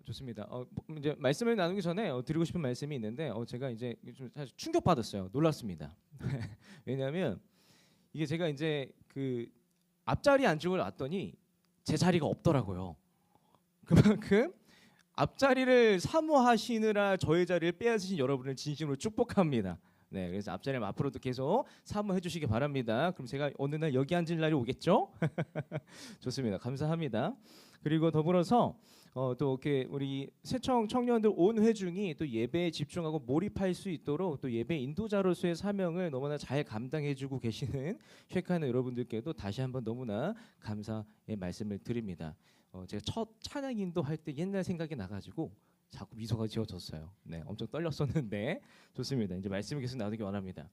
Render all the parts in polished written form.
좋습니다. 이제 말씀을 나누기 전에 드리고 싶은 말씀이 있는데 제가 이제 좀 사실 충격받았어요. 놀랐습니다. 왜냐하면 이게 제가 이제 그 앞자리 앉으러 왔더니 제 자리가 없더라고요. 그만큼 앞자리를 사모하시느라 저의 자리를 빼앗으신 여러분을 진심으로 축복합니다. 네, 그래서 앞자리를 앞으로도 계속 사모해 주시기 바랍니다. 그럼 제가 어느 날 여기 앉을 날이 오겠죠? 좋습니다. 감사합니다. 그리고 더불어서 또 이렇게 우리 새청 청년들 온 회중이 또 예배에 집중하고 몰입할 수 있도록 또 예배 인도자로서의 사명을 너무나 잘 감당해주고 계시는 쉐카는 여러분들께도 다시 한번 너무나 감사의 말씀을 드립니다. 제가 첫 찬양 인도할 때 옛날 생각이 나가지고 자꾸 미소가 지어졌어요. 네, 엄청 떨렸었는데 좋습니다. 이제 말씀을 계속 나누기 원합니다.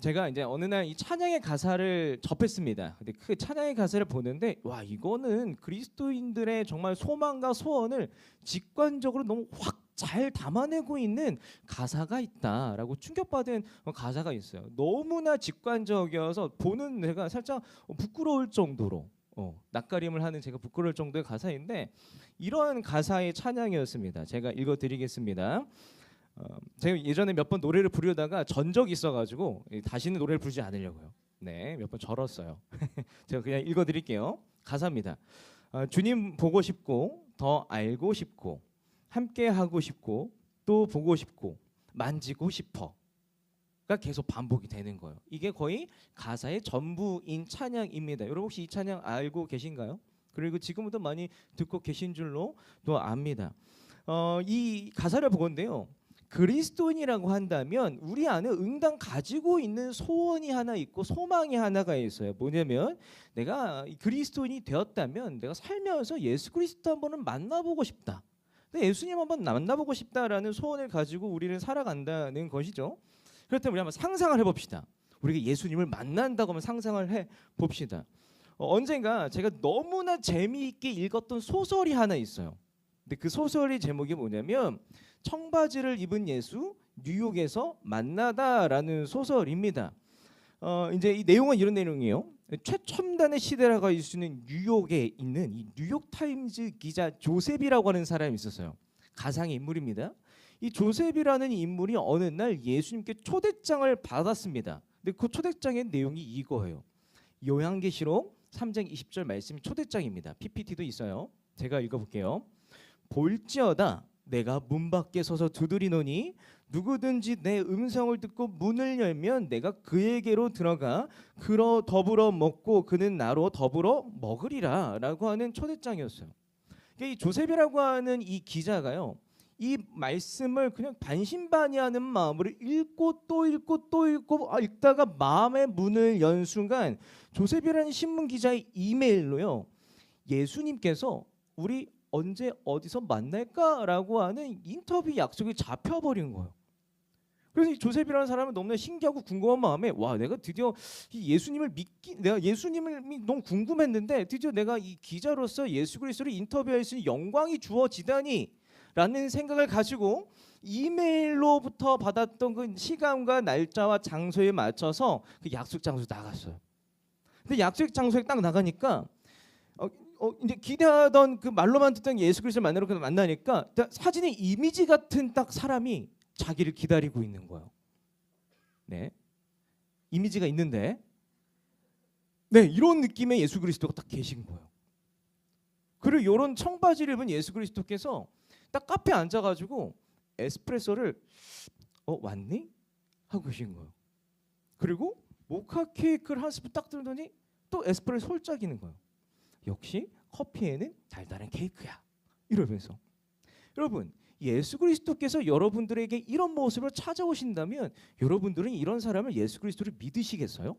제가 이제 어느 날 이 찬양의 가사를 접했습니다. 근데 그 찬양의 가사를 보는데 와, 이거는 그리스도인들의 정말 소망과 소원을 직관적으로 너무 확 잘 담아내고 있는 가사가 있다라고 충격받은 가사가 있어요. 너무나 직관적이어서 보는 내가 살짝 부끄러울 정도로 낯가림을 하는 제가 부끄러울 정도의 가사인데 이런 가사의 찬양이었습니다. 제가 읽어드리겠습니다. 제가 예전에 몇 번 노래를 부르다가 전 적이 있어가지고 다시는 노래를 부르지 않으려고요. 네, 몇 번 절었어요. 제가 그냥 읽어드릴게요. 가사입니다. 주님 보고 싶고 더 알고 싶고 함께 하고 싶고 또 보고 싶고 만지고 싶어가 계속 반복이 되는 거예요. 이게 거의 가사의 전부인 찬양입니다. 여러분 혹시 이 찬양 알고 계신가요? 그리고 지금부터 많이 듣고 계신 줄로 또 압니다. 이 가사를 보건데요. 그리스도인이라고 한다면 우리 안에 응당 가지고 있는 소원이 하나 있고 소망이 하나가 있어요. 뭐냐면 내가 그리스도인이 되었다면 내가 살면서 예수 그리스도 한번은 만나보고 싶다. 예수님 한번 만나보고 싶다라는 소원을 가지고 우리는 살아간다는 것이죠. 그렇다면 우리 한번 상상을 해봅시다. 우리가 예수님을 만난다고 하면 상상을 해봅시다. 언젠가 제가 너무나 재미있게 읽었던 소설이 하나 있어요. 근데 그 소설의 제목이 뭐냐면 청바지를 입은 예수 뉴욕에서 만나다라는 소설입니다. 이제 이 내용은 이런 내용이에요. 최첨단의 시대라고 할 수 있는 뉴욕에 있는 이 뉴욕 타임즈 기자 조셉이라고 하는 사람이 있었어요. 가상의 인물입니다. 이 조셉이라는 인물이 어느 날 예수님께 초대장을 받았습니다. 근데 그 초대장의 내용이 이거예요. 요한계시록 3장 20절 말씀이 초대장입니다. PPT도 있어요. 제가 읽어볼게요. 볼지어다 내가 문 밖에 서서 두드리노니 누구든지 내 음성을 듣고 문을 열면 내가 그에게로 들어가 그로 더불어 먹고 그는 나로 더불어 먹으리라 라고 하는 초대장이었어요. 이 조셉이라고 하는 이 기자가요, 이 말씀을 그냥 반신반의하는 마음으로 읽고 또 읽고 또 읽고 읽다가 마음의 문을 연 순간 조셉이라는 신문 기자의 이메일로요, 예수님께서 우리 언제 어디서 만날까라고 하는 인터뷰 약속이 잡혀버린 거예요. 그래서 이 조셉이라는 사람은 너무나 신기하고 궁금한 마음에 와, 내가 드디어 이 예수님을 내가 예수님을 너무 궁금했는데 드디어 내가 이 기자로서 예수 그리스도를 인터뷰할 수 있는 영광이 주어지다니 라는 생각을 가지고 이메일로부터 받았던 그 시간과 날짜와 장소에 맞춰서 그 약속 장소에 나갔어요. 근데 약속 장소에 딱 나가니까 이제 기대하던 그 말로만 듣던 예수 그리스도를 만나니까 사진의 이미지 같은 딱 사람이 자기를 기다리고 있는 거예요. 네, 이미지가 있는데, 네, 이런 느낌의 예수 그리스도가 딱 계신 거예요. 그리고 이런 청바지를 입은 예수 그리스도께서 딱 카페에 앉아가지고 에스프레소를 왔니? 하고 계신 거예요. 그리고 모카 케이크를 한 스푼 딱 들더니 또 에스프레소 홀짝이는 거예요. 역시 커피에는 달달한 케이크야 이러면서. 여러분, 예수 그리스도께서 여러분들에게 이런 모습으로 찾아오신다면 여러분들은 이런 사람을 예수 그리스도를 믿으시겠어요?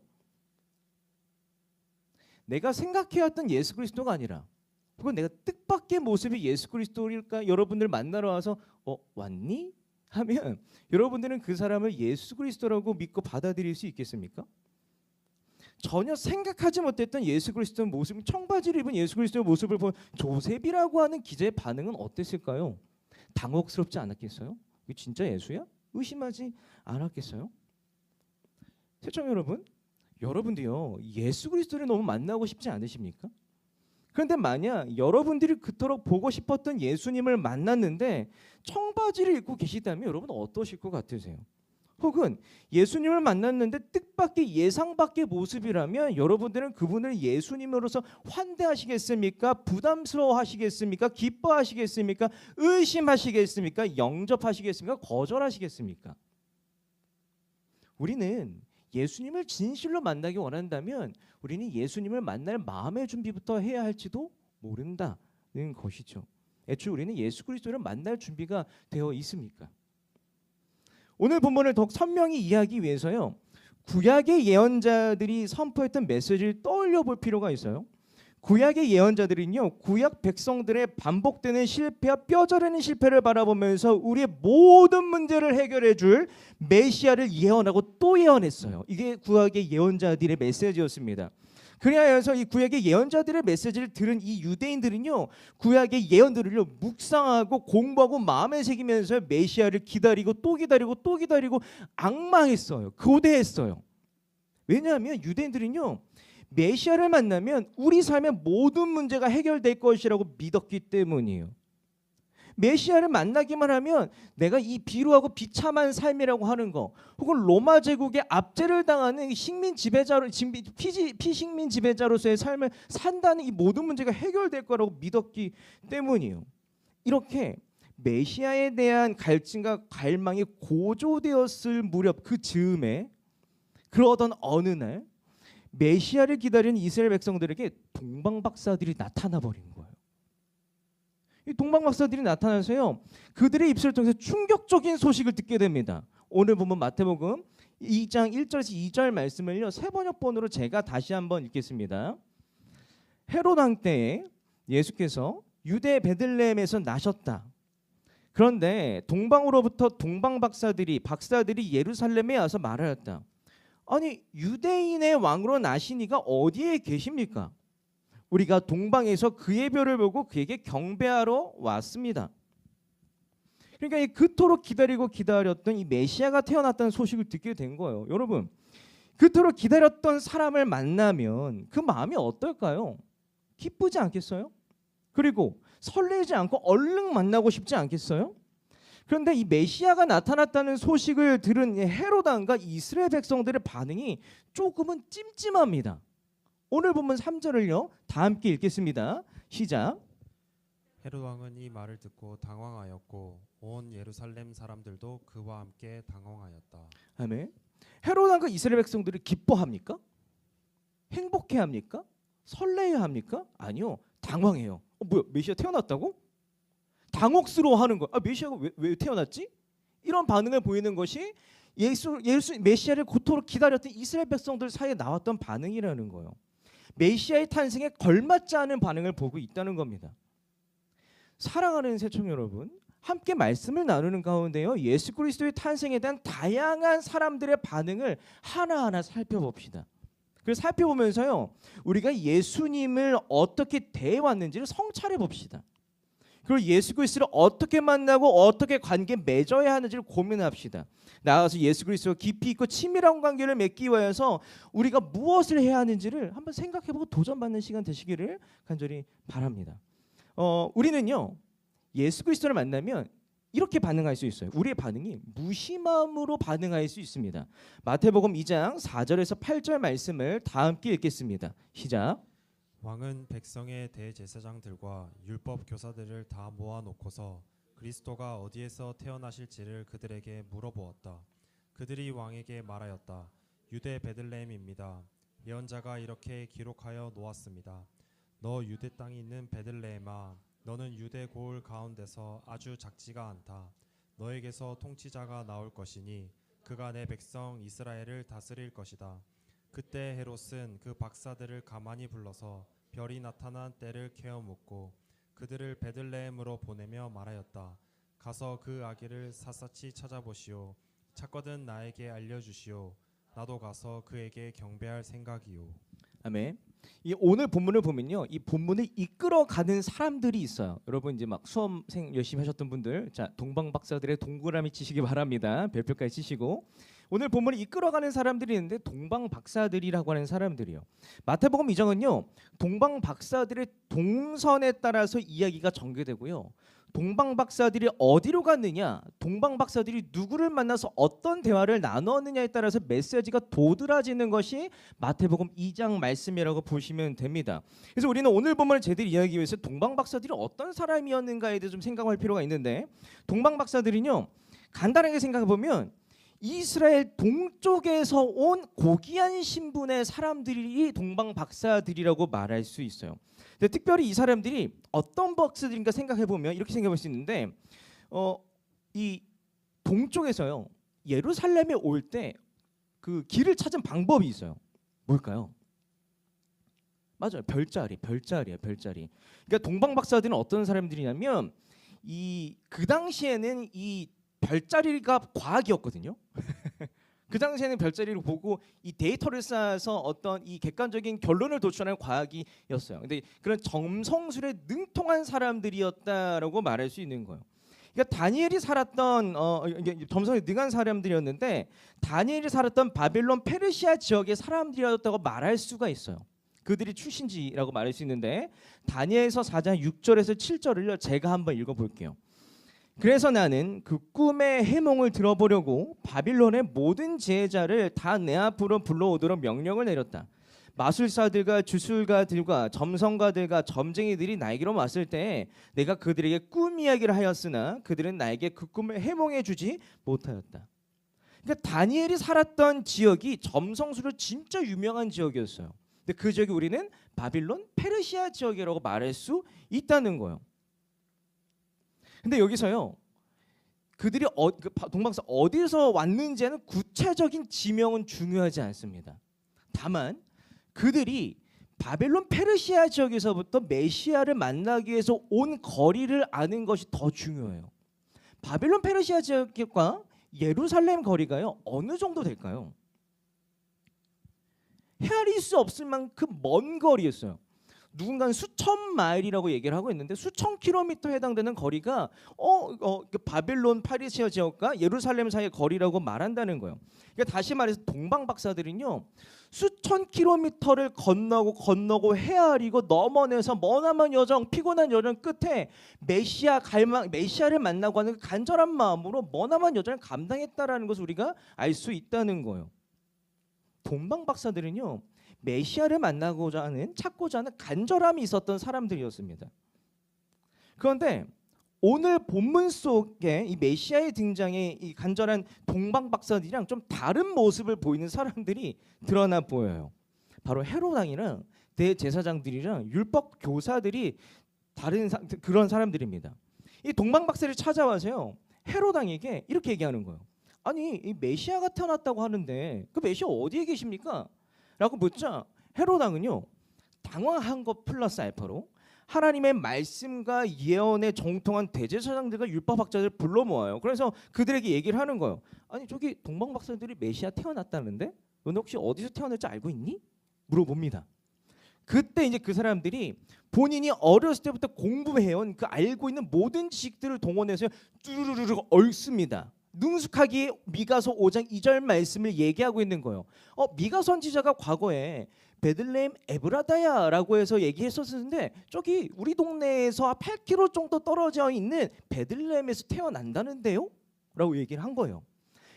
내가 생각해왔던 예수 그리스도가 아니라 그건 내가 뜻밖의 모습의 예수 그리스도일까 여러분들 만나러 와서 왔니? 하면 여러분들은 그 사람을 예수 그리스도라고 믿고 받아들일 수 있겠습니까? 전혀 생각하지 못했던 예수 그리스도의 모습, 청바지를 입은 예수 그리스도의 모습을 본 조셉이라고 하는 기자의 반응은 어땠을까요? 당혹스럽지 않았겠어요? 이게 진짜 예수야? 의심하지 않았겠어요? 시청자 여러분, 여러분도요 예수 그리스도를 너무 만나고 싶지 않으십니까? 그런데 만약 여러분들이 그토록 보고 싶었던 예수님을 만났는데 청바지를 입고 계시다면 여러분 어떠실 것 같으세요? 혹은 예수님을 만났는데 뜻밖의 예상 밖의 모습이라면 여러분들은 그분을 예수님으로서 환대하시겠습니까? 부담스러워하시겠습니까? 기뻐하시겠습니까? 의심하시겠습니까? 영접하시겠습니까? 거절하시겠습니까? 우리는 예수님을 진실로 만나기 원한다면 우리는 예수님을 만날 마음의 준비부터 해야 할지도 모른다는 것이죠. 애초에 우리는 예수 그리스도를 만날 준비가 되어 있습니까? 오늘 본문을 더욱 선명히 이해하기 위해서요, 구약의 예언자들이 선포했던 메시지를 떠올려 볼 필요가 있어요. 구약의 예언자들은요, 구약 백성들의 반복되는 실패와 뼈저리는 실패를 바라보면서 우리의 모든 문제를 해결해 줄 메시아를 예언하고 또 예언했어요. 이게 구약의 예언자들의 메시지였습니다. 그래서 이 구약의 예언자들의 메시지를 들은 이 유대인들은요, 구약의 예언들을요 묵상하고 공부하고 마음에 새기면서 메시아를 기다리고 또 기다리고 또 기다리고 앙망했어요. 고대했어요. 왜냐하면 유대인들은요, 메시아를 만나면 우리 삶의 모든 문제가 해결될 것이라고 믿었기 때문이에요. 메시아를 만나기만 하면 내가 이 비루하고 비참한 삶이라고 하는 거, 혹은 로마 제국의 압제를 당하는 식민 지배자로 피식민 지배자로서의 삶을 산다는 이 모든 문제가 해결될 거라고 믿었기 때문이에요. 이렇게 메시아에 대한 갈증과 갈망이 고조되었을 무렵 그 즈음에 그러던 어느 날 메시아를 기다리는 이스라엘 백성들에게 동방박사들이 나타나 버린 거예요. 이 동방박사들이 나타나서요, 그들의 입술을 통해서 충격적인 소식을 듣게 됩니다. 오늘 보면 마태복음 2장 1절에서 2절 말씀을요 세 번역본으로 제가 다시 한번 읽겠습니다. 헤롯 왕 때에 예수께서 유대 베들레헴에서 나셨다. 그런데 동방으로부터 동방박사들이 예루살렘에 와서 말하였다. 아니, 유대인의 왕으로 나시니가 어디에 계십니까? 우리가 동방에서 그의 별을 보고 그에게 경배하러 왔습니다. 그러니까 그토록 기다렸던 이 메시아가 태어났다는 소식을 듣게 된 거예요. 여러분, 그토록 기다렸던 사람을 만나면 그 마음이 어떨까요? 기쁘지 않겠어요? 그리고 설레지 않고 얼른 만나고 싶지 않겠어요? 그런데 이 메시아가 나타났다는 소식을 들은 헤롯 왕과 이스라엘 백성들의 반응이 조금은 찜찜합니다. 오늘 본문 3절을요 다 함께 읽겠습니다. 시작. 헤롯 왕은 이 말을 듣고 당황하였고 온 예루살렘 사람들도 그와 함께 당황하였다. 아멘. 헤롯 왕과 이스라엘 백성들이 기뻐합니까? 행복해합니까? 설레해합니까? 아니요, 당황해요. 뭐야, 메시아 태어났다고? 당혹스러워하는 거. 메시아가 왜 태어났지? 이런 반응을 보이는 것이 메시아를 고토록 기다렸던 이스라엘 백성들 사이에 나왔던 반응이라는 거예요. 메시아의 탄생에 걸맞지 않은 반응을 보고 있다는 겁니다. 사랑하는 새청 여러분, 함께 말씀을 나누는 가운데요, 예수 그리스도의 탄생에 대한 다양한 사람들의 반응을 하나하나 살펴봅시다. 그래서 살펴보면서요, 우리가 예수님을 어떻게 대해왔는지를 성찰해 봅시다. 그리고 예수 그리스도를 어떻게 만나고 어떻게 관계 맺어야 하는지를 고민합시다. 나아가서 예수 그리스도와 깊이 있고 친밀한 관계를 맺기 위해서 우리가 무엇을 해야 하는지를 한번 생각해보고 도전받는 시간 되시기를 간절히 바랍니다. 우리는요, 예수 그리스도를 만나면 이렇게 반응할 수 있어요. 우리의 반응이 무심함으로 반응할 수 있습니다. 마태복음 2장 4절에서 8절 말씀을 다 함께 읽겠습니다. 시작. 왕은 백성의 대제사장들과 율법 교사들을 다 모아놓고서 그리스도가 어디에서 태어나실지를 그들에게 물어보았다. 그들이 왕에게 말하였다. 유대 베들레헴입니다. 예언자가 이렇게 기록하여 놓았습니다. 너 유대 땅에 있는 베들레헴아, 너는 유대 고을 가운데서 아주 작지가 않다. 너에게서 통치자가 나올 것이니 그가 내 백성 이스라엘을 다스릴 것이다. 그때 헤롯은 그 박사들을 가만히 불러서 별이 나타난 때를 캐어 묻고 그들을 베들레헴으로 보내며 말하였다. 가서 그 아기를 샅샅이 찾아보시오. 찾거든 나에게 알려주시오. 나도 가서 그에게 경배할 생각이오. 아멘. 이 오늘 본문을 보면요, 이 본문을 이끌어가는 사람들이 있어요. 여러분 이제 막 수험생 열심히 하셨던 분들, 자 동방 박사들의 동그라미 치시기 바랍니다. 별표까지 치시고, 오늘 본문을 이끌어가는 사람들이 있는데 동방박사들이라고 하는 사람들이요. 마태복음 2장은요. 동방박사들의 동선에 따라서 이야기가 전개되고요. 동방박사들이 어디로 갔느냐, 동방박사들이 누구를 만나서 어떤 대화를 나눴느냐에 따라서 메시지가 도드라지는 것이 마태복음 2장 말씀이라고 보시면 됩니다. 그래서 우리는 오늘 본문을 제대로 이해하기 위해서 동방박사들이 어떤 사람이었는가에 대해서 좀 생각할 필요가 있는데, 동방박사들은요, 간단하게 생각해 보면 이스라엘 동쪽에서 온 고귀한 신분의 사람들이 동방박사들이라고 말할 수 있어요. 근데 특별히 이 사람들이 어떤 박사들인가 생각해 보면 이렇게 생각할 수 있는데, 이 동쪽에서요, 예루살렘에 올 때 그 길을 찾은 방법이 있어요. 뭘까요? 맞아요, 별자리예요, 별자리. 그러니까 동방박사들은 어떤 사람들이냐면 그 당시에는 이 별자리가 과학이었거든요. 그 당시에는 별자리를 보고 이 데이터를 쌓아서 어떤 이 객관적인 결론을 도출하는 과학이었어요. 근데 그런 점성술에 능통한 사람들이었다라고 말할 수 있는 거예요. 그러니까 다니엘이 살았던 점성에 능한 사람들이었는데, 다니엘이 살았던 바벨론 페르시아 지역의 사람들이었다고 말할 수가 있어요. 그들이 출신지라고 말할 수 있는데, 다니엘서 4장 6절에서 7절을 제가 한번 읽어볼게요. 그래서 나는 그 꿈의 해몽을 들어보려고 바빌론의 모든 지혜자를 다 내 앞으로 불러오도록 명령을 내렸다. 마술사들과 주술가들과 점성가들과 점쟁이들이 나에게로 왔을 때 내가 그들에게 꿈 이야기를 하였으나 그들은 나에게 그 꿈을 해몽해 주지 못하였다. 그러니까 다니엘이 살았던 지역이 점성술로 진짜 유명한 지역이었어요. 근데 그 지역이 우리는 바빌론 페르시아 지역이라고 말할 수 있다는 거예요. 근데 여기서요, 그들이 동방박사 어디서 왔는지는 구체적인 지명은 중요하지 않습니다. 다만 그들이 바벨론 페르시아 지역에서부터 메시아를 만나기 위해서 온 거리를 아는 것이 더 중요해요. 바벨론 페르시아 지역과 예루살렘 거리가요, 어느 정도 될까요? 헤아릴 수 없을 만큼 먼 거리였어요. 누군가는 수천 마일이라고 얘기를 하고 있는데, 수천 킬로미터에 해당되는 거리가 그 바벨론 페르시아 지역과 예루살렘 사이의 거리라고 말한다는 거예요. 그러니까 다시 말해서 동방박사들은요, 수천 킬로미터를 건너고 헤아리고 넘어내서 머나먼 여정, 피곤한 여정 끝에 메시아를 만나고 하는 그 간절한 마음으로 머나먼 여정을 감당했다라는 것을 우리가 알 수 있다는 거예요. 동방박사들은요, 메시아를 찾고자 하는 간절함이 있었던 사람들이었습니다. 그런데 오늘 본문 속에 이 메시아의 등장에 이 간절한 동방박사들이랑 좀 다른 모습을 보이는 사람들이 드러나 보여요. 바로 헤롯 왕이랑 대제사장들이랑 율법 교사들이 그런 사람들입니다. 이 동방박사를 찾아와서요, 헤롯 왕에게 이렇게 얘기하는 거예요. 아니, 이 메시아가 태어났다고 하는데 그 메시아 어디에 계십니까? 라고 묻자 헤롯 왕은요, 당황한 것 플러스 알파로 하나님의 말씀과 예언에 정통한 대제사장들과 율법학자들을 불러 모아요. 그래서 그들에게 얘기를 하는 거예요. 아니, 저기 동방박사들이 메시아 태어났다는데 너는 혹시 어디서 태어날지 알고 있니? 물어봅니다. 그때 이제 그 사람들이 본인이 어렸을 때부터 공부해온 그 알고 있는 모든 지식들을 동원해서 쭈르르르 얽습니다. 능숙하게 미가서 5장 2절 말씀을 얘기하고 있는 거예요. 미가 선지자가 과거에 베들레헴 에브라다야라고 해서 얘기했었는데, 저기 우리 동네에서 8km 정도 떨어져 있는 베들레헴에서 태어난다는데요? 라고 얘기를 한 거예요.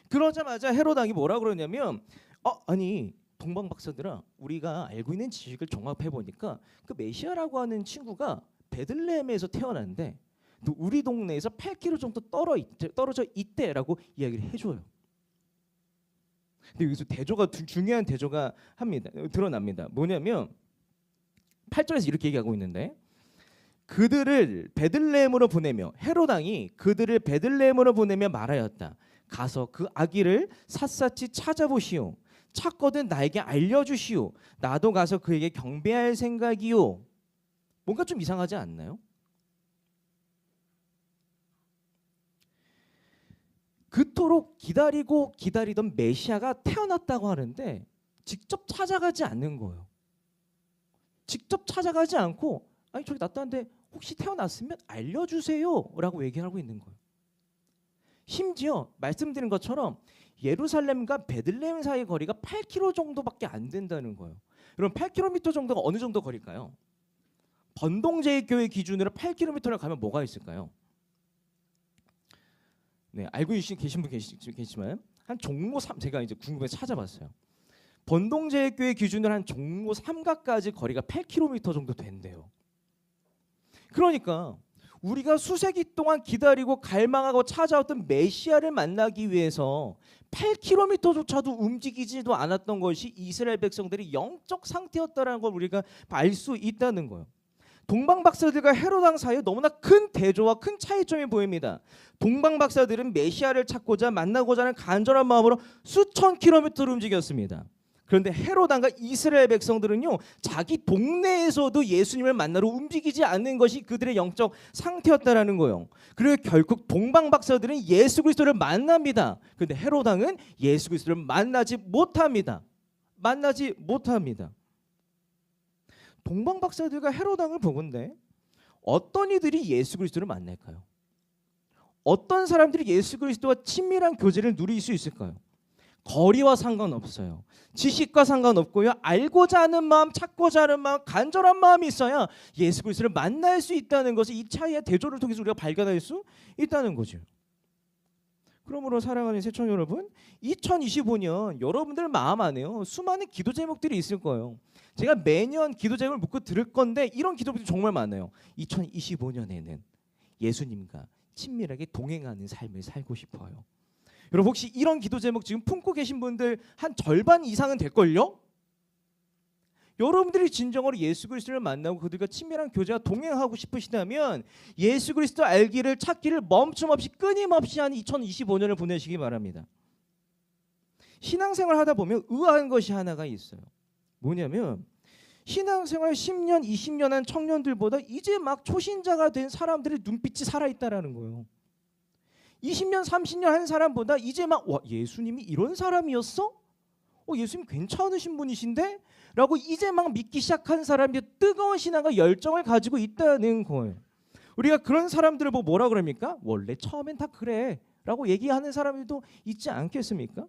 그러자마자 헤롯 왕이 뭐라 그러냐면, 아니 동방박사들아, 우리가 알고 있는 지식을 종합해 보니까 그 메시아라고 하는 친구가 베들레헴에서 태어났는데 우리 동네에서 8km 정도 떨어져 있대라고 이야기를 해줘요. 근데 여기서 중요한 대조가 드러납니다. 뭐냐면 8절에서 이렇게 얘기하고 있는데, 그들을 베들레헴으로 보내며 헤롯 왕이 그들을 베들레헴으로 보내며 말하였다. 가서 그 아기를 샅샅이 찾아보시오. 찾거든 나에게 알려주시오. 나도 가서 그에게 경배할 생각이요. 뭔가 좀 이상하지 않나요? 그토록 기다리던 메시아가 태어났다고 하는데 직접 찾아가지 않는 거예요. 직접 찾아가지 않고, 아니 저기 나타났는데 혹시 태어났으면 알려주세요 라고 얘기하고 있는 거예요. 심지어 말씀드린 것처럼 예루살렘과 베들레헴 사이의 거리가 8km 정도밖에 안 된다는 거예요. 여러분 8km 정도가 어느 정도 거리일까요? 번동제일교회 기준으로 8km를 가면 뭐가 있을까요? 네, 알고 계신 분 계시지만 한 종로 3 제가 이제 궁금해서 찾아봤어요. 번동제일교회 기준으로 한 종로 3가까지 거리가 8km 정도 된대요. 그러니까 우리가 수세기 동안 기다리고 갈망하고 찾아왔던 메시아를 만나기 위해서 8km조차도 움직이지도 않았던 것이 이스라엘 백성들이 영적 상태였다는 걸 우리가 알 수 있다는 거예요. 동방 박사들과 헤롯 왕 사이에 너무나 큰 대조와 큰 차이점이 보입니다. 동방 박사들은 메시아를 찾고자 만나고자 하는 간절한 마음으로 수천 킬로미터를 움직였습니다. 그런데 헤롯 왕과 이스라엘 백성들은요, 자기 동네에서도 예수님을 만나러 움직이지 않는 것이 그들의 영적 상태였다라는 거예요. 그리고 결국 동방 박사들은 예수 그리스도를 만납니다. 그런데 헤롯 왕은 예수 그리스도를 만나지 못합니다. 동방 박사들과 헤롯 왕을 보건대 어떤 이들이 예수 그리스도를 만날까요? 어떤 사람들이 예수 그리스도와 친밀한 교제를 누릴 수 있을까요? 거리와 상관없어요. 지식과 상관없고요. 알고자 하는 마음, 찾고자 하는 마음, 간절한 마음이 있어야 예수 그리스도를 만날 수 있다는 것을 이 차이의 대조를 통해서 우리가 발견할 수 있다는 거죠. 그러므로 사랑하는 새청 여러분, 2025년 여러분들 마음 안에요, 수많은 기도 제목들이 있을 거예요. 제가 매년 기도 제목을 묻고 들을 건데 이런 기도들이 정말 많아요. 2025년에는 예수님과 친밀하게 동행하는 삶을 살고 싶어요. 여러분 혹시 이런 기도 제목 지금 품고 계신 분들 한 절반 이상은 될걸요? 여러분들이 진정으로 예수 그리스도를 만나고 그들과 친밀한 교제와 동행하고 싶으시다면 예수 그리스도 알기를 찾기를 멈춤없이 끊임없이 하는 2025년을 보내시기 바랍니다. 신앙생활 하다 보면 의아한 것이 하나가 있어요. 뭐냐면 신앙생활 10년, 20년 한 청년들보다 이제 막 초신자가 된 사람들의 눈빛이 살아있다라는 거예요. 20년, 30년 한 사람보다 이제 막 와, 예수님이 이런 사람이었어? 예수님 괜찮으신 분이신데? 라고 이제 막 믿기 시작한 사람이 뜨거운 신앙과 열정을 가지고 있다는 거예요. 우리가 그런 사람들을 보고 뭐라 그럽니까? 원래 처음엔 다 그래 라고 얘기하는 사람들도 있지 않겠습니까?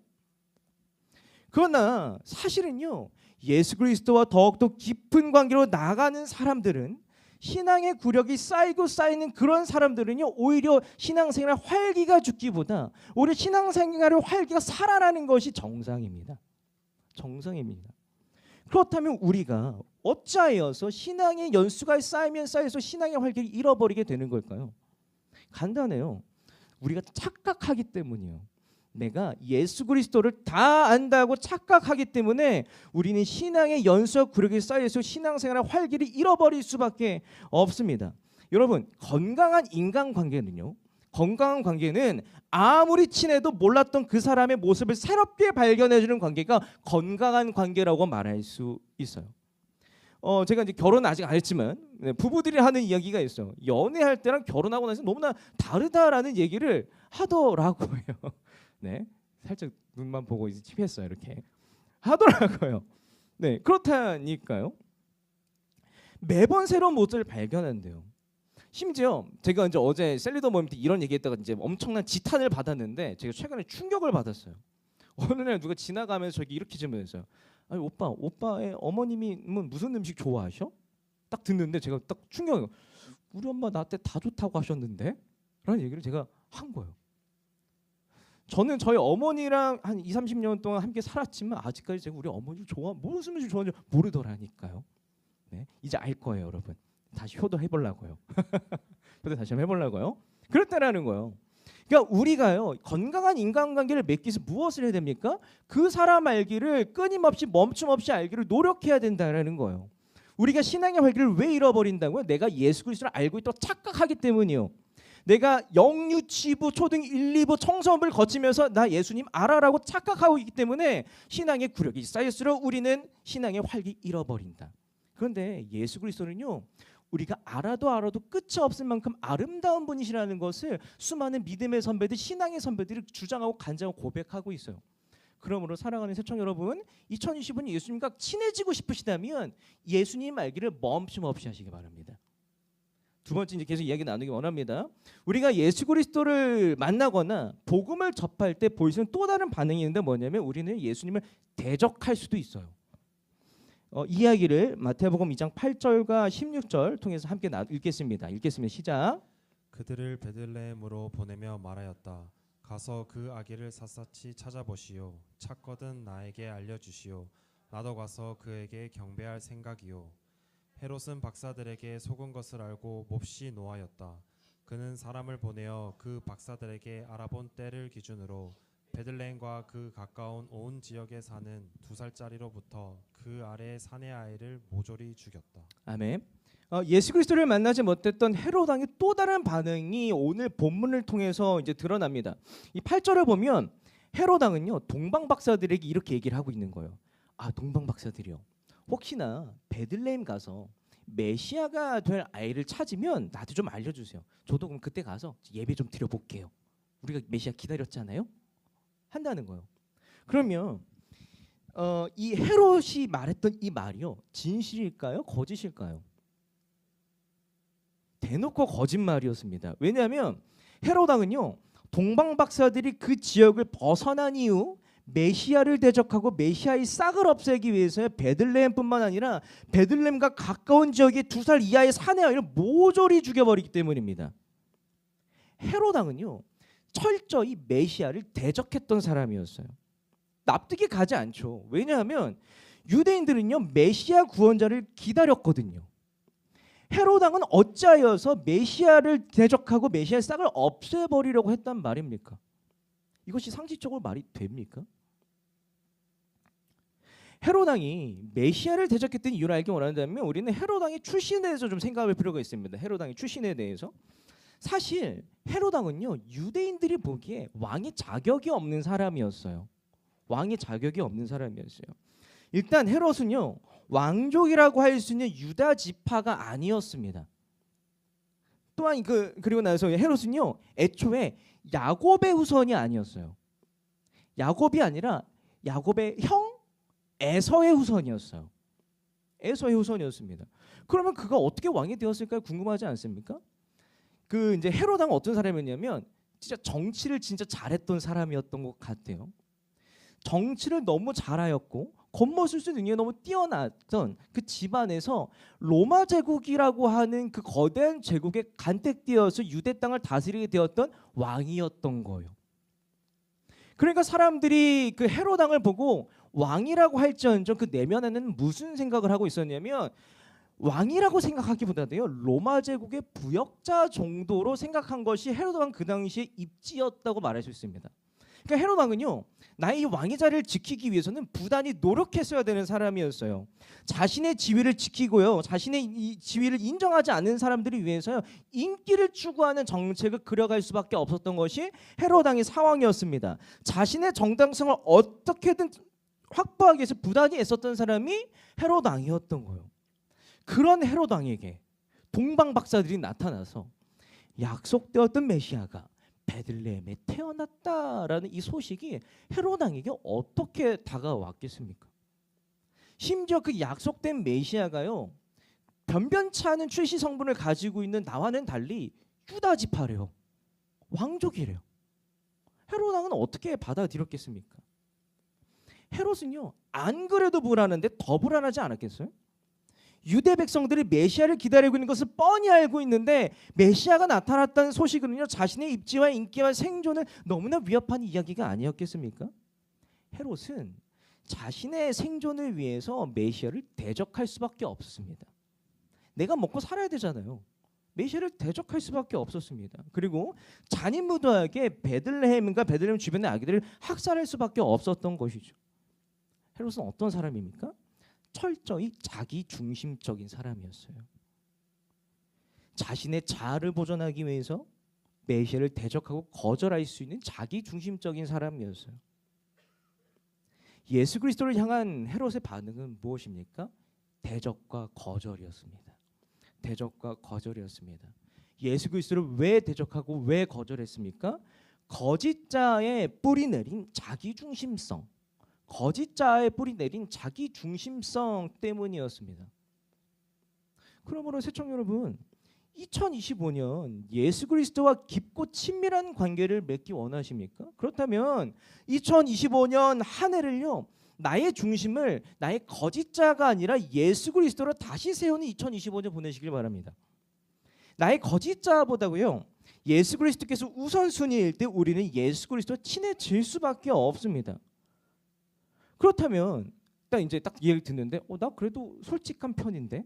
그러나 사실은요, 예수 그리스도와 더욱더 깊은 관계로 나아가는 사람들은, 신앙의 구력이 쌓이고 쌓이는 그런 사람들은요, 오히려 신앙생활 활기가 죽기보다 오히려 신앙생활의 활기가 살아나는 것이 정상입니다. 그렇다면 우리가 어찌하여서 신앙의 연수가 쌓이면 쌓여서 신앙의 활기를 잃어버리게 되는 걸까요? 간단해요. 우리가 착각하기 때문이에요. 내가 예수 그리스도를 다 안다고 착각하기 때문에 우리는 신앙의 연수와 구력이 쌓여서 신앙생활의 활기를 잃어버릴 수밖에 없습니다. 여러분, 건강한 관계는 아무리 친해도 몰랐던 그 사람의 모습을 새롭게 발견해주는 관계가 건강한 관계라고 말할 수 있어요. 제가 이제 결혼 아직 안 했지만 부부들이 하는 이야기가 있어요. 연애할 때랑 결혼하고 나서 너무나 다르다라는 얘기를 하더라고요. 네, 살짝 눈만 보고 이제 칩했어요. 이렇게 하더라고요. 네, 그렇다니까요. 매번 새로운 모습을 발견한대요. 심지어 제가 이제 어제 셀리더 모임 때 이런 얘기했다가 이제 엄청난 지탄을 받았는데 제가 최근에 충격을 받았어요. 어느 날 누가 지나가면서 저기 이렇게 질문했어요. 아니 오빠의 어머님이 무슨 음식 좋아하셔? 딱 듣는데 제가 딱 충격이에요. 우리 엄마 나한테 다 좋다고 하셨는데? 라는 얘기를 제가 한 거예요. 저는 저희 어머니랑 한 20-30년 동안 함께 살았지만 아직까지 제가 우리 어머니를 무슨 음식 좋아하는지 모르더라니까요. 네, 이제 알 거예요, 여러분. 다시 효도해보려고요. 효도 다시 한번 해보려고요. 그렇다라는 거예요. 그러니까 우리가요, 건강한 인간관계를 맺기 위해서 무엇을 해야 됩니까? 그 사람 알기를 끊임없이 멈춤없이 알기를 노력해야 된다는 거예요. 우리가 신앙의 활기를 왜 잃어버린다고요? 내가 예수 그리스도를 알고 있다고 착각하기 때문이요. 내가 영유치부 초등 1, 2부 청소업을 거치면서 나 예수님 알아라고 착각하고 있기 때문에 신앙의 구력이 쌓일수록 우리는 신앙의 활기 잃어버린다. 그런데 예수 그리스도는요, 우리가 알아도 끝이 없을 만큼 아름다운 분이시라는 것을 수많은 믿음의 선배들, 신앙의 선배들이 주장하고 간증하고 고백하고 있어요. 그러므로 사랑하는 새청 여러분, 2025년 예수님과 친해지고 싶으시다면 예수님 알기를 멈춤 없이 하시기 바랍니다. 두 번째 이제 계속 이야기 나누기 원합니다. 우리가 예수 그리스도를 만나거나 복음을 접할 때 보일 수 있는 또 다른 반응이 있는데 뭐냐면 우리는 예수님을 대적할 수도 있어요. 이야기를 마태복음 2장 8절과 16절 통해서 함께 읽겠습니다. 시작. 그들을 베들레헴으로 보내며 말하였다. 가서 그 아기를 샅샅이 찾아보시오. 찾거든 나에게 알려주시오. 나도 가서 그에게 경배할 생각이오. 헤롯은 박사들에게 속은 것을 알고 몹시 노하였다. 그는 사람을 보내어 그 박사들에게 알아본 때를 기준으로 베들레헴과 그 가까운 온 지역에 사는 2살짜리로부터 그 아래의 사내 아이를 모조리 죽였다. 아멘. 예수 그리스도를 만나지 못했던 헤롯 왕의 또 다른 반응이 오늘 본문을 통해서 이제 드러납니다. 이 8절을 보면 헤롯 왕은요 동방 박사들에게 이렇게 얘기를 하고 있는 거예요. 아, 동방 박사들이요. 혹시나 베들레헴 가서 메시아가 될 아이를 찾으면 나도 좀 알려주세요. 저도 그럼 그때 가서 예배 좀 드려볼게요. 우리가 메시아 기다렸잖아요. 한다는 거예요. 그러면 이 헤롯이 말했던 이 말이요 진실일까요? 거짓일까요? 대놓고 거짓말이었습니다. 왜냐하면 헤롯 왕은요 동방 박사들이 그 지역을 벗어난 이후 메시아를 대적하고 메시아의 싹을 없애기 위해서 베들레헴뿐만 아니라 베들레헴과 가까운 지역의 2살 이하의 사내 아이를 모조리 죽여버리기 때문입니다. 헤롯 왕은요 철저히 메시아를 대적했던 사람이었어요. 납득이 가지 않죠. 왜냐하면 유대인들은요 메시아 구원자를 기다렸거든요. 헤롯 왕은 어찌하여서 메시아를 대적하고 메시아의 싹을 없애버리려고 했단 말입니까? 이것이 상식적으로 말이 됩니까? 헤롯 왕이 메시아를 대적했던 이유를 알기 원한다면 우리는 헤롯 왕의 출신에 대해서 좀 생각할 필요가 있습니다. 헤롯 왕의 출신에 대해서. 사실 헤롯 왕은요 유대인들이 보기에 왕의 자격이 없는 사람이었어요. 왕의 자격이 없는 사람이었어요. 일단 헤롯은요 왕족이라고 할 수 있는 유다 지파가 아니었습니다. 또한 그리고 나서 헤롯은요 애초에 야곱의 후손이 아니었어요. 야곱이 아니라 야곱의 형 에서의 후손이었어요. 에서의 후손이었습니다. 그러면 그가 어떻게 왕이 되었을까 궁금하지 않습니까? 이제 헤롯 왕은 어떤 사람이었냐면 진짜 정치를 진짜 잘했던 사람이었던 것 같아요. 정치를 너무 잘하였고 겉모술수 능력이 너무 뛰어났던 그 집안에서 로마 제국이라고 하는 그 거대한 제국에 간택되어서 유대 땅을 다스리게 되었던 왕이었던 거예요. 그러니까 사람들이 그 헤롯 왕을 보고 왕이라고 할지언정 그 내면에는 무슨 생각을 하고 있었냐면 왕이라고 생각하기보다도요 로마 제국의 부역자 정도로 생각한 것이 헤롯 왕 그 당시의 입지였다고 말할 수 있습니다. 그러니까 헤롯 왕은요 나의 왕의 자리를 지키기 위해서는 부단히 노력했어야 되는 사람이었어요. 자신의 지위를 지키고요 자신의 이 지위를 인정하지 않는 사람들을 위해서요 인기를 추구하는 정책을 그려갈 수밖에 없었던 것이 헤롯 왕의 상황이었습니다. 자신의 정당성을 어떻게든 확보하기 위해서 부단히 애썼던 사람이 헤롯 왕이었던 거예요. 그런 헤롯 왕에게 동방 박사들이 나타나서 약속되었던 메시아가 베들레헴에 태어났다라는 이 소식이 헤롯 왕에게 어떻게 다가왔겠습니까? 심지어 그 약속된 메시아가요 변변치 않은 출시 성분을 가지고 있는 나와는 달리 유다 지파래요. 왕족이래요. 헤롯 왕은 어떻게 받아들였겠습니까? 헤롯은요 안 그래도 불안한데 더 불안하지 않았겠어요? 유대 백성들이 메시아를 기다리고 있는 것을 뻔히 알고 있는데 메시아가 나타났다는 소식은요 자신의 입지와 인기와 생존을 너무나 위협하는 이야기가 아니었겠습니까? 헤롯은 자신의 생존을 위해서 메시아를 대적할 수밖에 없었습니다. 내가 먹고 살아야 되잖아요. 메시아를 대적할 수밖에 없었습니다. 그리고 잔인무도하게 베들레헴과 베들레헴 주변의 아기들을 학살할 수밖에 없었던 것이죠. 헤롯은 어떤 사람입니까? 철저히 자기 중심적인 사람이었어요. 자신의 자아를 보존하기 위해서 메시아를 대적하고 거절할 수 있는 자기 중심적인 사람이었어요. 예수 그리스도를 향한 헤롯의 반응은 무엇입니까? 대적과 거절이었습니다. 대적과 거절이었습니다. 예수 그리스도를 왜 대적하고 왜 거절했습니까? 거짓자의 뿌리 내린 자기 중심성, 거짓자의 뿌리 내린 자기 중심성 때문이었습니다. 그러므로 시청자 여러분, 2025년 예수 그리스도와 깊고 친밀한 관계를 맺기 원하십니까? 그렇다면 2025년 한 해를요, 나의 중심을 나의 거짓자가 아니라 예수 그리스도로 다시 세우는 2025년 보내시길 바랍니다. 나의 거짓자보다고요, 예수 그리스도께서 우선순위일 때 우리는 예수 그리스도와 친해질 수밖에 없습니다. 그렇다면 딱 이제 딱 얘기를 듣는데, 나 그래도 솔직한 편인데,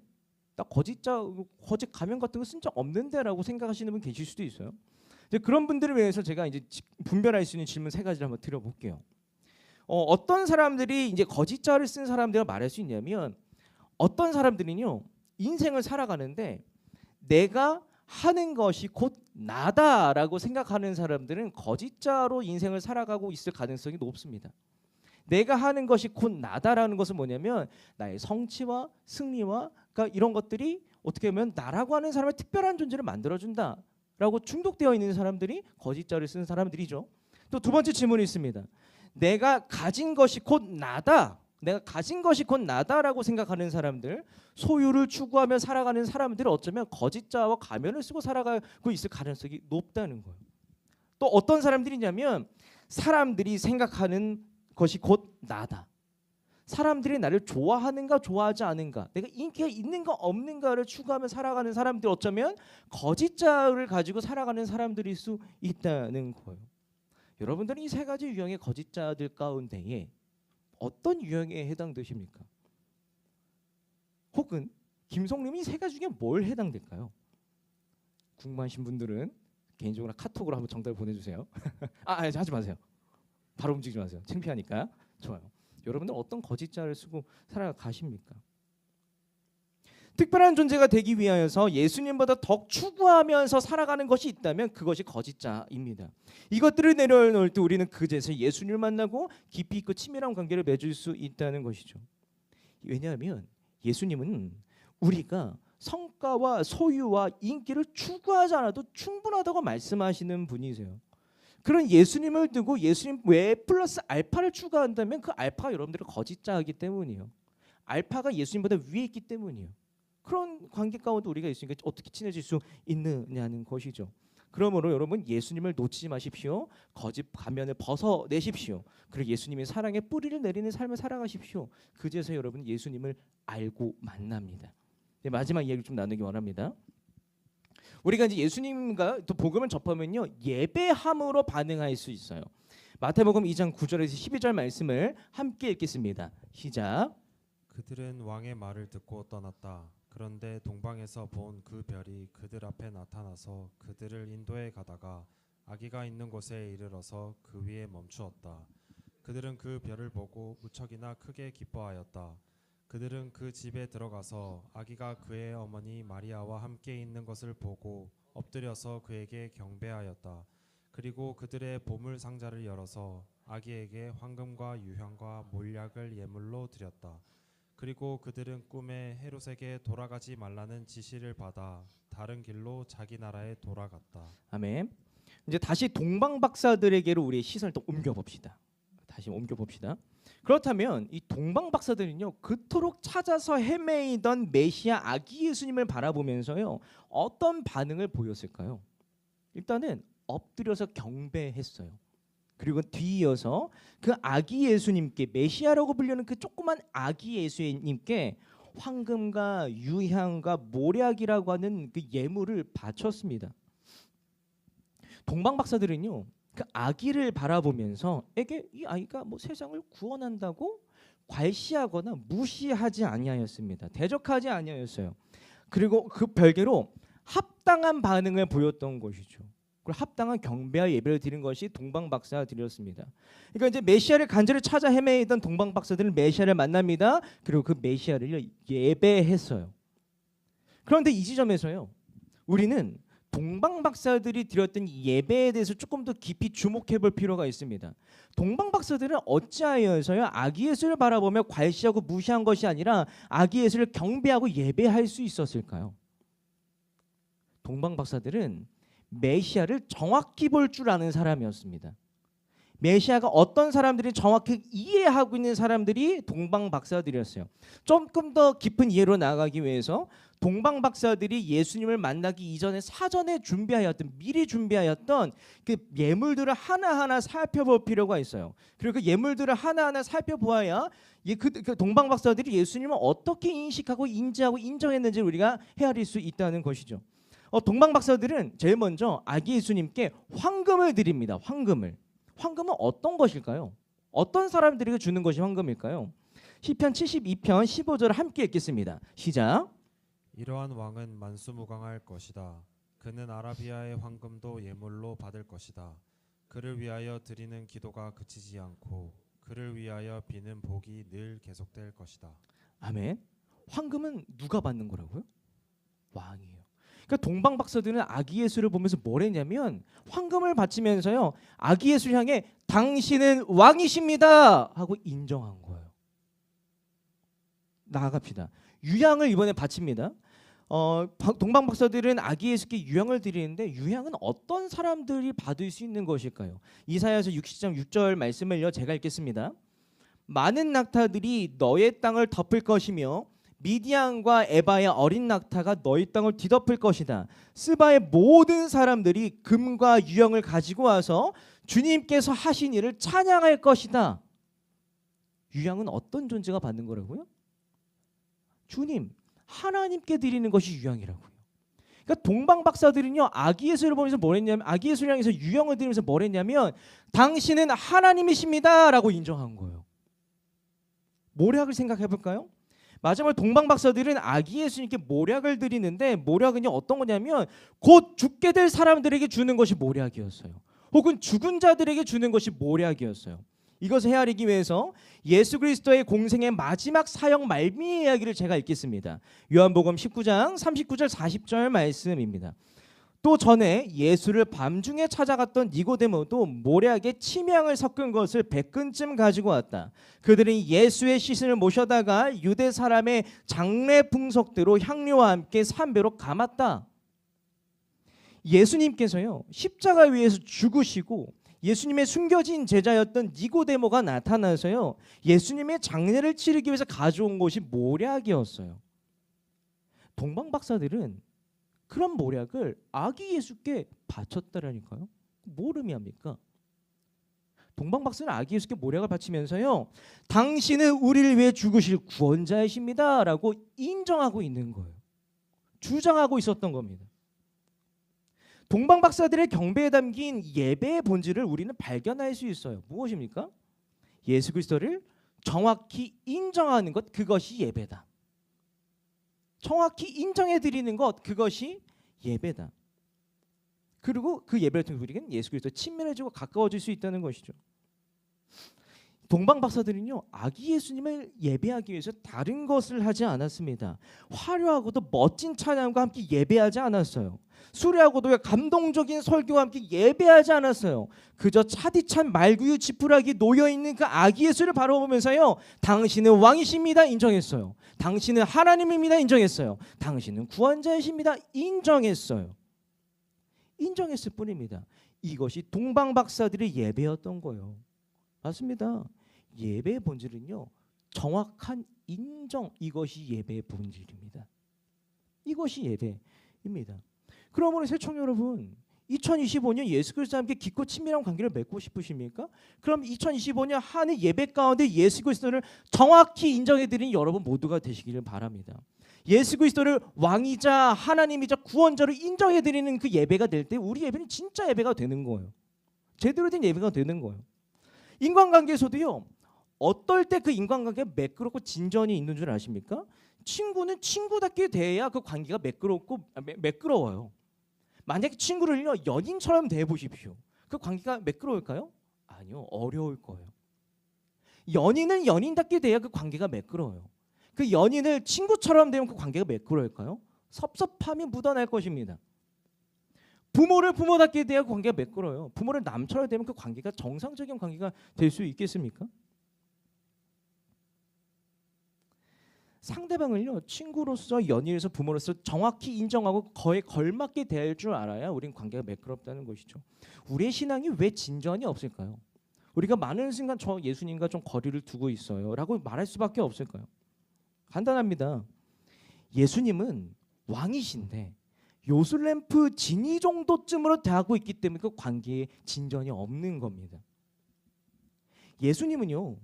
나 거짓 가면 같은 거 쓴 적 없는데라고 생각하시는 분 계실 수도 있어요. 이제 그런 분들을 위해서 제가 이제 분별할 수 있는 질문 세 가지를 한번 드려볼게요. 어떤 사람들이 이제 거짓자를 쓴 사람들을 말할 수 있냐면, 어떤 사람들은요, 인생을 살아가는데 내가 하는 것이 곧 나다라고 생각하는 사람들은 거짓자로 인생을 살아가고 있을 가능성이 높습니다. 내가 하는 것이 곧 나다라는 것은 뭐냐면, 나의 성취와 승리와 그러니까 이런 것들이 어떻게 보면 나라고 하는 사람의 특별한 존재를 만들어준다라고 중독되어 있는 사람들이 거짓자를 쓰는 사람들이죠. 또 두 번째 질문이 있습니다. 내가 가진 것이 곧 나다, 내가 가진 것이 곧 나다라고 생각하는 사람들, 소유를 추구하며 살아가는 사람들은 어쩌면 거짓자와 가면을 쓰고 살아가고 있을 가능성이 높다는 거예요. 또 어떤 사람들이냐면, 사람들이 생각하는 것이 곧 나다, 사람들이 나를 좋아하는가 좋아하지 않은가, 내가 인기가 있는가 없는가를 추구하며 살아가는 사람들, 어쩌면 거짓자를 가지고 살아가는 사람들일 수 있다는 거예요. 여러분들은 이 세 가지 유형의 거짓자들 가운데에 어떤 유형에 해당되십니까? 혹은 김성림이 세 가지 중에 뭘 해당될까요? 궁금하신 분들은 개인적으로 카톡으로 한번 정답을 보내주세요. 하지 마세요. 바로 움직이지 마세요. 창피하니까. 좋아요. 여러분들 어떤 거짓자를 쓰고 살아가십니까? 특별한 존재가 되기 위하여서 예수님보다 더 추구하면서 살아가는 것이 있다면 그것이 거짓자입니다. 이것들을 내려놓을 때 우리는 그제서 예수님을 만나고 깊이 있고 치밀한 관계를 맺을 수 있다는 것이죠. 왜냐하면 예수님은 우리가 성과와 소유와 인기를 추구하지 않아도 충분하다고 말씀하시는 분이세요. 그런 예수님을 두고 예수님 외에 플러스 알파를 추구한다면 그 알파가 여러분들을 거짓자이기 때문이에요. 알파가 예수님보다 위에 있기 때문이에요. 그런 관계 가운데 우리가 있으니까 어떻게 친해질 수 있느냐는 것이죠. 그러므로 여러분, 예수님을 놓치지 마십시오. 거짓 가면을 벗어내십시오. 그리고 예수님의 사랑의 뿌리를 내리는 삶을 살아가십시오. 그제서 여러분 예수님을 알고 만납니다. 네, 마지막 이야기를 좀 나누기 원합니다. 우리가 이제 예수님과 또 복음을 접하면요, 예배함으로 반응할 수 있어요. 마태복음 2장 9절에서 12절 말씀을 함께 읽겠습니다. 시작. 그들은 왕의 말을 듣고 떠났다. 그런데 동방에서 본 그 별이 그들 앞에 나타나서 그들을 인도해 가다가 아기가 있는 곳에 이르러서 그 위에 멈추었다. 그들은 그 별을 보고 무척이나 크게 기뻐하였다. 그들은 그 집에 들어가서 아기가 그의 어머니 마리아와 함께 있는 것을 보고 엎드려서 그에게 경배하였다. 그리고 그들의 보물 상자를 열어서 아기에게 황금과 유향과 몰약을 예물로 드렸다. 그리고 그들은 꿈에 헤롯에게 돌아가지 말라는 지시를 받아 다른 길로 자기 나라에 돌아갔다. 아멘. 이제 다시 동방 박사들에게로 우리의 시선을 또 옮겨 봅시다. 다시 옮겨 봅시다. 그렇다면 이 동방 박사들은요, 그토록 찾아서 헤매이던 메시아 아기 예수님을 바라보면서요, 어떤 반응을 보였을까요? 일단은 엎드려서 경배했어요. 그리고 뒤이어서 그 아기 예수님께, 메시아라고 불리는 그 조그만 아기 예수님께 황금과 유향과 몰약이라고 하는 그 예물을 바쳤습니다. 동방 박사들은요, 그 아기를 바라보면서 이 아이가 뭐 세상을 구원한다고 괄시하거나 무시하지 아니하였습니다. 대적하지 아니하였어요. 그리고 그 별개로 합당한 반응을 보였던 것이죠. 그리고 합당한 경배와 예배를 드린 것이 동방 박사들이었습니다. 그러니까 이제 메시아를 간절히 찾아 헤매이던 동방 박사들은 메시아를 만납니다. 그리고 그 메시아를 예배했어요. 그런데 이 지점에서요, 우리는 동방 박사들이 드렸던 예배에 대해서 조금 더 깊이 주목해 볼 필요가 있습니다. 동방 박사들은 어찌하여서요, 아기 예수를 바라보며 괄시하고 무시한 것이 아니라 아기 예수를 경배하고 예배할 수 있었을까요? 동방 박사들은 메시아를 정확히 볼 줄 아는 사람이었습니다. 메시아가 어떤 사람들이 정확히 이해하고 있는 사람들이 동방박사들이었어요. 조금 더 깊은 이해로 나아가기 위해서 동방박사들이 예수님을 만나기 이전에 사전에 준비하였던, 미리 준비하였던 그 예물들을 하나하나 살펴볼 필요가 있어요. 그리고 그 예물들을 하나하나 살펴보아야 그 동방박사들이 예수님을 어떻게 인식하고 인지하고 인정했는지 우리가 헤아릴 수 있다는 것이죠. 동방박사들은 제일 먼저 아기 예수님께 황금을 드립니다. 황금은 어떤 것일까요? 어떤 사람들에게 주는 것이 황금일까요? 시편 72편 15절 함께 읽겠습니다. 시작. 이러한 왕은 만수무강할 것이다. 그는 아라비아의 황금도 예물로 받을 것이다. 그를 위하여 드리는 기도가 그치지 않고 그를 위하여 비는 복이 늘 계속될 것이다. 아멘. 황금은 누가 받는 거라고요? 왕이에요. 그러니까 동방박사들은 아기 예수를 보면서 뭘 했냐면 황금을 바치면서요, 아기 예수를 향해 당신은 왕이십니다 하고 인정한 거예요. 나아갑시다. 유향을 이번에 바칩니다. 동방박사들은 아기 예수께 유향을 드리는데 유향은 어떤 사람들이 받을 수 있는 것일까요? 이사야서 60장 6절 말씀을요, 제가 읽겠습니다. 많은 낙타들이 너의 땅을 덮을 것이며 미디안과 에바의 어린 낙타가 너희 땅을 뒤덮을 것이다. 스바의 모든 사람들이 금과 유향을 가지고 와서 주님께서 하신 일을 찬양할 것이다. 유향은 어떤 존재가 받는 거라고요? 주님, 하나님께 드리는 것이 유향이라고요. 그러니까 동방박사들은요, 아기 예수를 보면서 뭘 했냐면, 아기 예수를 향해서 유향을 드리면서 뭘 했냐면 당신은 하나님이십니다라고 인정한 거예요. 모략을 생각해 볼까요? 마지막으로 동방박사들은 아기 예수님께 모략을 드리는데, 모략은요 어떤 거냐면 곧 죽게 될 사람들에게 주는 것이 모략이었어요. 혹은 죽은 자들에게 주는 것이 모략이었어요. 이것을 헤아리기 위해서 예수 그리스도의 공생의 마지막 사역 말미의 이야기를 제가 읽겠습니다. 요한복음 19장 39절 40절 말씀입니다. 또 전에 예수를 밤중에 찾아갔던 니고데모도 모략에 침향을 섞은 것을 100근쯤 가지고 왔다. 그들은 예수의 시신을 모셔다가 유대 사람의 장례 풍속대로 향료와 함께 삼배로 감았다. 예수님께서요, 십자가 위에서 죽으시고 예수님의 숨겨진 제자였던 니고데모가 나타나서요, 예수님의 장례를 치르기 위해서 가져온 것이 모략이었어요. 동방박사들은 그런 모략을 아기 예수께 바쳤다라니까요. 뭘 의미합니까? 동방박사는 아기 예수께 모략을 바치면서요, 당신은 우리를 위해 죽으실 구원자이십니다 라고 인정하고 있는 거예요. 주장하고 있었던 겁니다. 동방박사들의 경배에 담긴 예배의 본질을 우리는 발견할 수 있어요. 무엇입니까? 예수 그리스도를 정확히 인정하는 것, 그것이 예배다. 정확히 인정해 드리는 것, 그것이 예배다. 그리고 그 예배를 통해 우리는 예수 그리스도에 친밀해지고 가까워질 수 있다는 것이죠. 동방박사들은요, 아기 예수님을 예배하기 위해서 다른 것을 하지 않았습니다. 화려하고도 멋진 찬양과 함께 예배하지 않았어요. 수려하고도 감동적인 설교와 함께 예배하지 않았어요. 그저 차디찬 말구유 지푸라기 놓여있는 그 아기 예수를 바라보면서요, 당신은 왕이십니다 인정했어요. 당신은 하나님입니다 인정했어요. 당신은 구원자이십니다 인정했어요. 인정했을 뿐입니다. 이것이 동방박사들의 예배였던 거예요. 맞습니다. 예배의 본질은요, 정확한 인정, 이것이 예배의 본질입니다. 이것이 예배입니다. 그러므로 새청 여러분, 2025년 예수 그리스도와 함께 깊고 친밀한 관계를 맺고 싶으십니까? 그럼 2025년 한 해 예배 가운데 예수 그리스도를 정확히 인정해드리는 여러분 모두가 되시기를 바랍니다. 예수 그리스도를 왕이자 하나님이자 구원자로 인정해드리는 그 예배가 될 때 우리 예배는 진짜 예배가 되는 거예요. 제대로 된 예배가 되는 거예요. 인간관계에서도요, 어떨 때 그 인간관계가 매끄럽고 진전이 있는 줄 아십니까? 친구는 친구답게 대해야 그 관계가 매끄러워요. 만약에 친구를요, 연인처럼 대해보십시오. 그 관계가 매끄러울까요? 아니요, 어려울 거예요. 연인은 연인답게 대해야 그 관계가 매끄러워요. 그 연인을 친구처럼 대하면 그 관계가 매끄러울까요? 섭섭함이 묻어날 것입니다. 부모를 부모답게 대해야 그 관계가 매끄러워요. 부모를 남처럼 대면 그 관계가 정상적인 관계가 될 수 있겠습니까? 상대방을요, 친구로서, 연인으로서, 부모로서 정확히 인정하고 거에 걸맞게 대할 줄 알아야 우린 관계가 매끄럽다는 것이죠. 우리의 신앙이 왜 진전이 없을까요? 우리가 많은 순간 저 예수님과 좀 거리를 두고 있어요 라고 말할 수밖에 없을까요? 간단합니다. 예수님은 왕이신데 요술램프 진이 정도쯤으로 대하고 있기 때문에 그 관계에 진전이 없는 겁니다. 예수님은요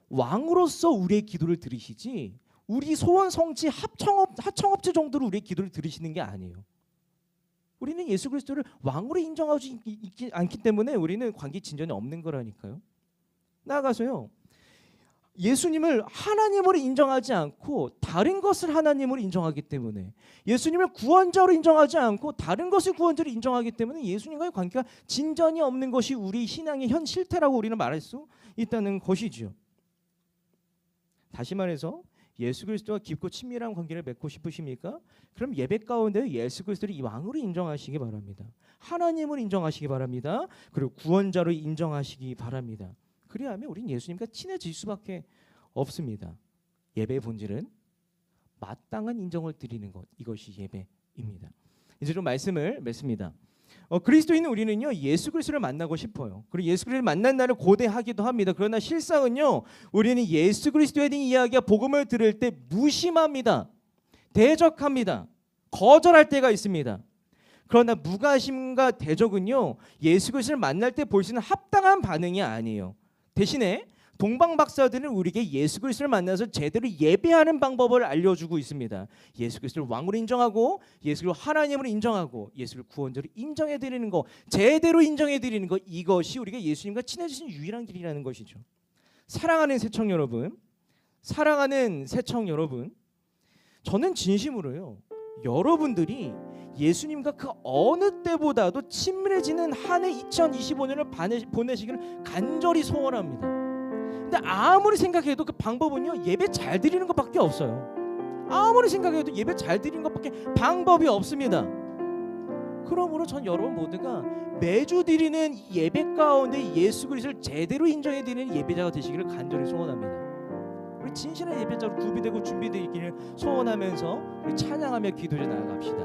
왕으로서 우리의 기도를 들으시지 우리 소원 성취 하청업체 정도로 우리의 기도를 들으시는 게 아니에요. 우리는 예수 그리스도를 왕으로 인정하지 않기 때문에 우리는 관계 진전이 없는 거라니까요. 나아가서요 예수님을 하나님으로 인정하지 않고 다른 것을 하나님으로 인정하기 때문에 예수님을 구원자로 인정하지 않고 다른 것을 구원자로 인정하기 때문에 예수님과의 관계가 진전이 없는 것이 우리 신앙의 현 실태라고 우리는 말할 수 있다는 것이지요. 다시 말해서 예수 그리스도와 깊고 친밀한 관계를 맺고 싶으십니까? 그럼 예배 가운데 예수 그리스도를 이 왕으로 인정하시기 바랍니다. 하나님을 인정하시기 바랍니다. 그리고 구원자로 인정하시기 바랍니다. 그리하면 우리는 예수님과 친해질 수밖에 없습니다. 예배의 본질은 마땅한 인정을 드리는 것, 이것이 예배입니다. 이제 좀 말씀을 맺습니다. 그리스도인은 우리는요 예수 그리스도를 만나고 싶어요. 그리고 예수 그리스도를 만난 날을 고대하기도 합니다. 그러나 실상은요 우리는 예수 그리스도에 대한 이야기와 복음을 들을 때 무심합니다. 대적합니다. 거절할 때가 있습니다. 그러나 무관심과 대적은요 예수 그리스도를 만날 때 볼 수 있는 합당한 반응이 아니에요. 대신에 동방 박사들은 우리에게 예수 그리스도를 만나서 제대로 예배하는 방법을 알려주고 있습니다. 예수 그리스도를 왕으로 인정하고 예수를 하나님으로 인정하고 예수를 구원자로 인정해드리는 것, 제대로 인정해드리는 것, 이것이 우리가 예수님과 친해지는 유일한 길이라는 것이죠. 사랑하는 새청 여러분, 저는 진심으로요 여러분들이 예수님과 그 어느 때보다도 친밀해지는 한 해 2025년을 보내시기를 간절히 소원합니다. 근데 아무리 생각해도 그 방법은요 예배 잘 드리는 것밖에 없어요. 아무리 생각해도 예배 잘 드리는 것밖에 방법이 없습니다. 그러므로 전 여러분 모두가 매주 드리는 예배 가운데 예수 그리스도를 제대로 인정해 드리는 예배자가 되시기를 간절히 소원합니다. 우리 진실한 예배자로 구비되고 준비되기를 소원하면서 우리 찬양하며 기도해 나아갑시다.